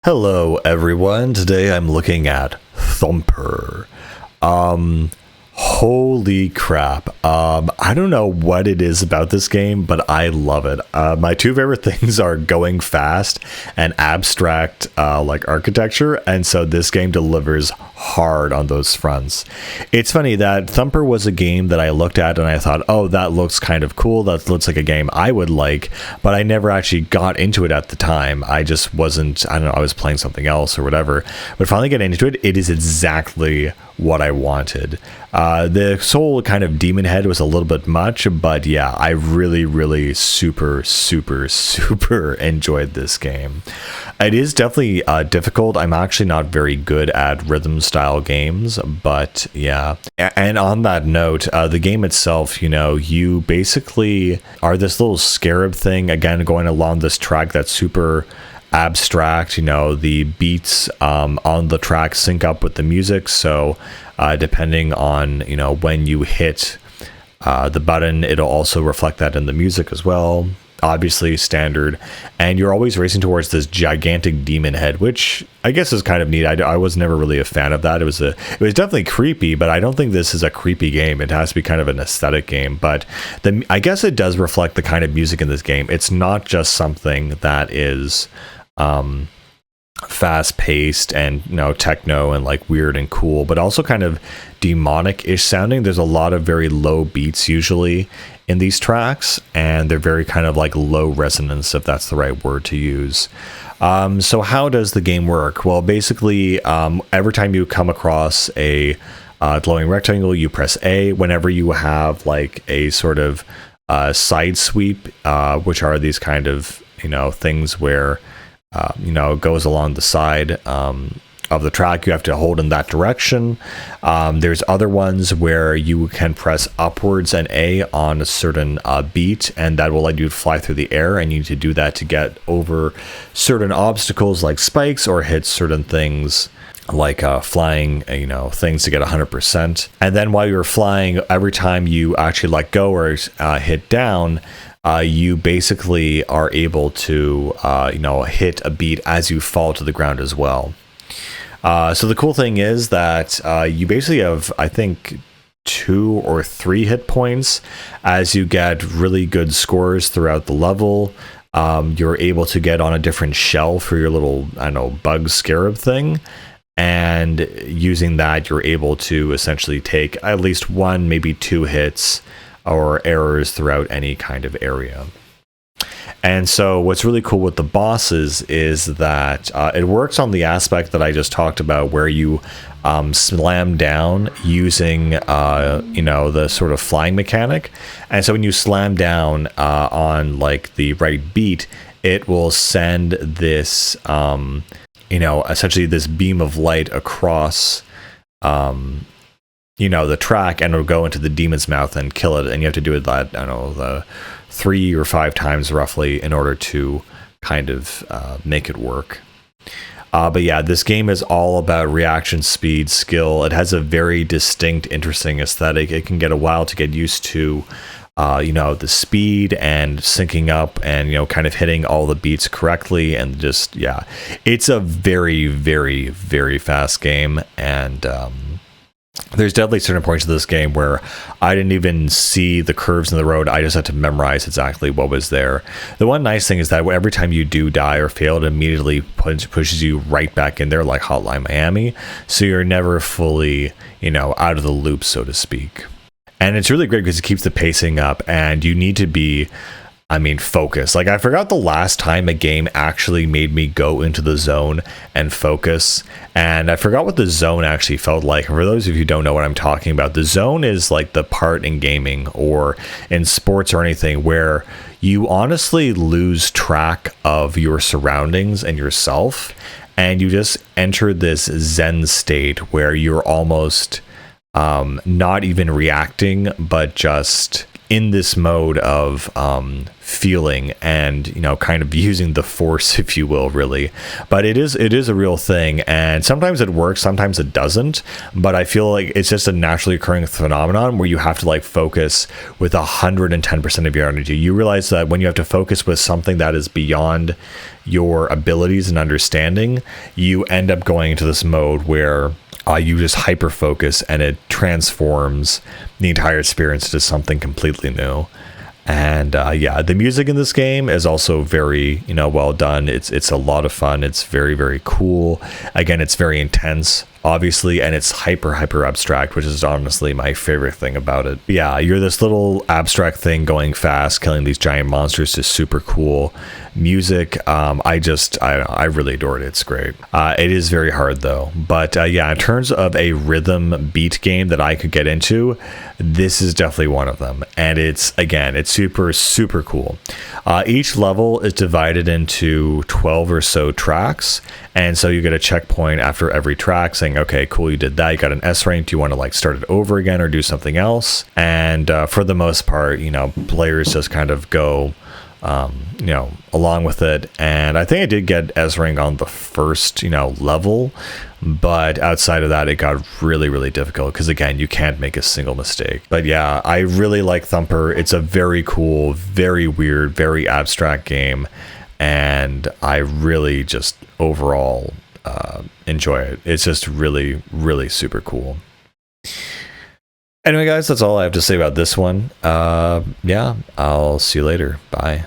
Hello everyone, today I'm looking at Thumper. Holy crap. I don't know what it is about this game, but I love it. My two favorite things are going fast and abstract like architecture, and so this game delivers hard on those fronts. It's funny that Thumper was a game that I looked at and I thought, oh, that looks kind of cool. That looks like a game I would like, but I never actually got into it at the time. I just wasn't, I don't know, I was playing something else or whatever. But finally getting into it, it is exactly what I wanted. The soul kind of demon head was a little bit much, but yeah, I really super enjoyed this game. It is definitely difficult. I'm actually not very good at rhythm style games, but yeah. And on that note, the game itself, you basically are this little scarab thing, again, going along this track that's super abstract. The beats on the track sync up with the music, so depending on when you hit the button, it'll also reflect that in the music as well, obviously standard. And you're always racing towards this gigantic demon head, which I guess is kind of neat. I was never really a fan of that. It was definitely creepy, but I don't think this is a creepy game. It has to be kind of an aesthetic game, but I guess it does reflect the kind of music in this game. It's not just something that is fast-paced and techno and like weird and cool, but also kind of demonic-ish sounding. There's a lot of very low beats usually in these tracks, and they're very kind of like low resonance, if that's the right word to use. So how does the game work? Well, basically, every time you come across a glowing rectangle, you press A. Whenever you have like a sort of side sweep, which are these kind of things where it goes along the side of the track, you have to hold in that direction. There's other ones where you can press upwards and A on a certain beat, and that will let you fly through the air, and you need to do that to get over certain obstacles like spikes, or hit certain things like flying things to get 100%. And then while you're flying, every time you actually let go or hit down, you basically are able to hit a beat as you fall to the ground as well. So the cool thing is that you basically have, I think, 2 or 3 hit points. As you get really good scores throughout the level, you're able to get on a different shell for your little, bug scarab thing. And using that, you're able to essentially take at least 1, maybe 2 hits or errors throughout any kind of area. And so what's really cool with the bosses is that it works on the aspect that I just talked about, where you slam down using the sort of flying mechanic. And so when you slam down on like the right beat, it will send this essentially this beam of light across the track, and it'll go into the demon's mouth and kill it. And you have to do it that, the 3 or 5 times roughly in order to kind of make it work. But yeah, this game is all about reaction speed, skill. It has a very distinct, interesting aesthetic. It can get a while to get used to the speed and syncing up and kind of hitting all the beats correctly, and just it's a very fast game. And there's definitely certain points of this game where I didn't even see the curves in the road. I just had to memorize exactly what was there. The one nice thing is that every time you do die or fail, it immediately pushes you right back in there like Hotline Miami, so you're never fully out of the loop, so to speak. And it's really great because it keeps the pacing up, and you need to be focus. Like, I forgot the last time a game actually made me go into the zone and focus, and I forgot what the zone actually felt like. For those of you who don't know what I'm talking about, the zone is like the part in gaming or in sports or anything where you honestly lose track of your surroundings and yourself, and you just enter this Zen state where you're almost not even reacting, but just in this mode of feeling and, you know, kind of using the force, if you will, really. But it is a real thing, and sometimes it works, sometimes it doesn't. But I feel like it's just a naturally occurring phenomenon where you have to like focus with 110% of your energy. You realize that when you have to focus with something that is beyond your abilities and understanding, you end up going into this mode where you just hyper focus and it transforms the entire experience into something completely new. And yeah, the music in this game is also very, you know, well done. It's a lot of fun. It's very, very cool. Again, it's very intense, obviously, and it's hyper abstract, which is honestly my favorite thing about it. Yeah, you're this little abstract thing going fast, killing these giant monsters is super cool. Music, I really adored it. It's great. It is very hard though, but yeah, in terms of a rhythm beat game that I could get into, this is definitely one of them. And it's super cool. Each level is divided into 12 or so tracks, and so you get a checkpoint after every track saying, okay, cool, you did that, you got an S rank, do you want to like start it over again or do something else? And for the most part, you know, players just kind of go you know, along with it. And I think I did get S rank on the first, you know, level, but outside of that it got really difficult because again, you can't make a single mistake. But yeah, I really like Thumper. It's a very cool, very weird, very abstract game, and I really just overall enjoy it. It's just really super cool. Anyway, guys, that's all I have to say about this one. Yeah, I'll see you later. Bye.